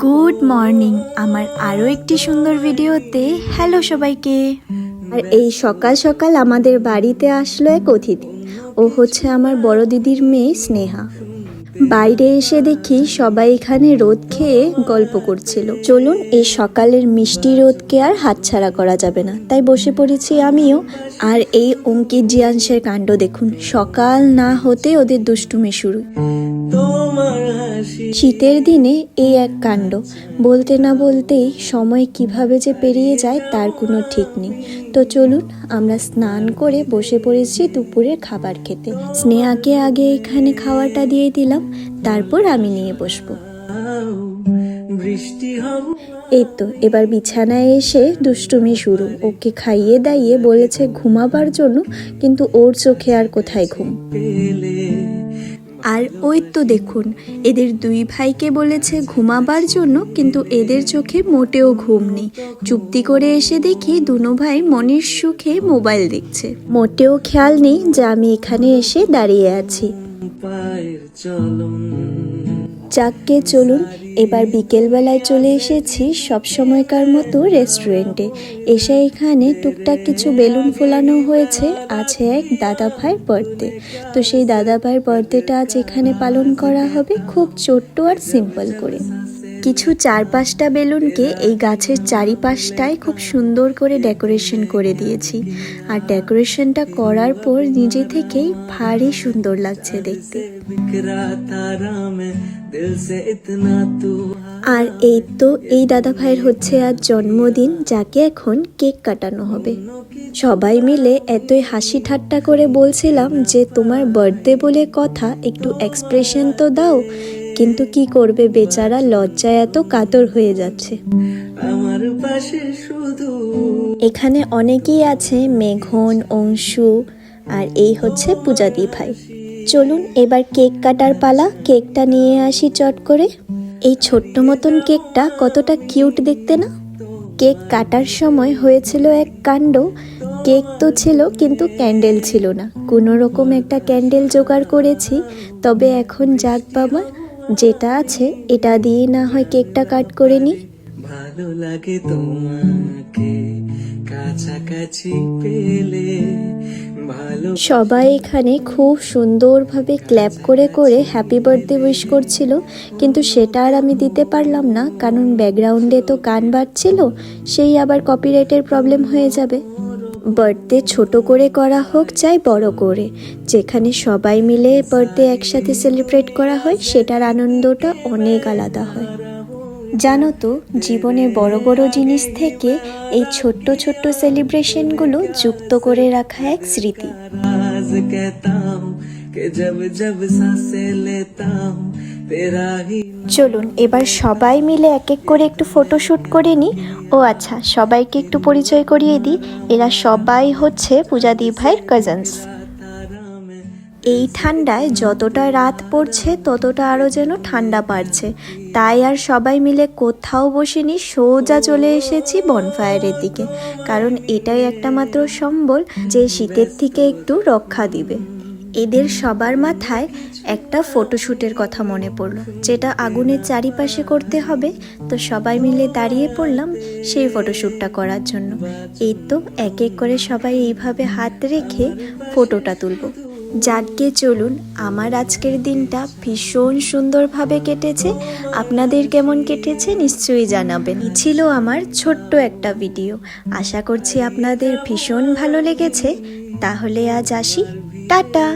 Good morning আমার আরও একটি সুন্দর ভিডিওতে হ্যালো সবাইকে। আর এই সকাল সকাল আমাদের বাড়িতে আসলো এক অতিথি। ও হচ্ছে আমার বড় দিদির মেয়ে স্নেহা। বাইরে এসে দেখি সবাই এখানে রোদ খেয়ে গল্প করছিল। চলুন এই সকালের মিষ্টি রোদকে আর হাতছাড়া করা যাবে না, তাই বসে পড়েছি আমিও। আর এই অঙ্কিত জিয়াংশের কাণ্ড দেখুন, সকাল না হতে ওদের দুষ্টুমি শুরু। শীতের দিনে এই এক কাণ্ড, বলতে না বলতেই সময় কিভাবে যে পেরিয়ে যায় তার কোনো ঠিক নেই। তো চলুন আমরা স্নান করে বসে পড়েছি দুপুরের খাবার খেতে। স্নেহাকে আগে এখানে খাওয়াটা দিয়ে দিলাম, তারপর আমি নিয়ে বসবো। এই তো এবার বিছানায় এসে দুষ্টুমি শুরু। ওকে খাইয়ে দাইয়ে বলেছে ঘুমাবার জন্য, কিন্তু ওর চোখে আর কোথায় ঘুম। আর ওই তো দেখুন, এদের দুই ভাইকে বলেছে ঘুমাবার জন্য, কিন্তু এদের চোখে মোটেও ঘুম নেই। চুপটি করে এসে দেখি দুনো ভাই মনের সুখে মোবাইল দেখছে। মোটেও খেয়াল নেই যে আমি এখানে এসে দাঁড়িয়ে আছি। যাকগে চলুন, এবার বিকেলবেলায় চলে এসেছি সবসময়কার মতো রেস্টুরেন্টে। এসে এখানে টুকটাক কিছু বেলুন ফোলানো হয়েছে। আছে এক দাদা ভাইয়ের বার্থডে, তো সেই দাদা ভাইয়ের বার্থডেটা আজ এখানে পালন করা হবে খুব ছোট্ট আর সিম্পল করে। কিছু 4-5টা বেলুনকে এই গাছের চারিপাশটায় খুব সুন্দর করে ডেকোরেশন করে দিয়েছি। আর ডেকোরেশনটা করার পর নিজে থেকেই ভারী সুন্দর লাগছে দেখতে। আর এই তো এই দাদা ভাইয়ের হচ্ছে আজ জন্মদিন, যাকে এখন কেক কাটানো হবে। সবাই মিলে এতই হাসি ঠাট্টা করে বলছিলাম যে তোমার বার্থডে বলে কথা, একটু এক্সপ্রেশন তো দাও। কিন্তু কি করবে, বেচারা লজ্জায় এত কাতর হয়ে যাচ্ছে। এখানে অনেকেই আছে, মেঘন, অংশু, আর এই হচ্ছে পূজাদি ভাই। চলুন এবার কেক কাটার পালা। কেকটা নিয়ে আসি চট করে। এই ছোট্ট মতন কেকটা কতটা কিউট দেখতে না। কেক কাটার সময় হয়েছিল এক কাণ্ড। কেক তো ছিল কিন্তু ক্যান্ডেল ছিল না। কোনো রকম একটা ক্যান্ডেল জোগাড় করেছি, তবে এখন যাক বাবা, যেটা আছে এটা দিয়ে না হয় কেকটা কাট করে নি। ভালো লাগে তোমাকে কাছাকাছি পেলে। সবাই এখানে খুব সুন্দরভাবে ক্ল্যাপ করে করে হ্যাপি বার্থডে উইশ করছিল, কিন্তু সেটা আর আমি দিতে পারলাম না, কারণ ব্যাকগ্রাউন্ডে তো গান বাজছিল, সেই আবার কপিরাইটের প্রবলেম হয়ে যাবে। বার্থডে ছোট করে করা হোক চাই বড় করে, যেখানে সবাই মিলে বার্থডে একসাথে সেলিব্রেট করা হয়, সেটার আনন্দটা অনেক আলাদা হয়। জানো তো, জীবনে বড় বড় জিনিস থেকে এই ছোট্ট ছোট্ট সেলিব্রেশনগুলো যুক্ত করে রাখা এক স্মৃতি। চলুন এবার সবাই মিলে এক এক করে একটু ফটোশ্যুট করে নিই। ও আচ্ছা, সবাইকে একটু পরিচয় করিয়ে দিই, এরা সবাই হচ্ছে পূজাদি ভাইয়ের কাজিনস। এই ঠান্ডায় যতটা রাত পড়ছে ততটা আরও যেন ঠান্ডা বাড়ছে, তাই আর সবাই মিলে কোথাও বসিনি, সোজা চলে এসেছি বনফায়ারের দিকে, কারণ এটাই একটা মাত্র সম্বল যে শীতের থেকে একটু রক্ষা দিবে। এদের সবার মাথায় একটা ফটোশ্যুটের কথা মনে পড়লো, যেটা আগুনের চারিপাশে করতে হবে। তো সবাই মিলে দাঁড়িয়ে পড়লাম সেই ফটোশ্যুটটা করার জন্য। এই তো এক এক করে সবাই এইভাবে হাত রেখে ফটোটা তুলবো। যাকে চলুন, আমার আজকের দিনটা ভীষণ সুন্দরভাবে কেটেছে। আপনাদের কেমন কেটেছে নিশ্চয়ই জানাবেন। এই ছিল আমার ছোট্ট একটা ভিডিও, আশা করছি আপনাদের ভীষণ ভালো লেগেছে। তাহলে আজ আসি, টাটা।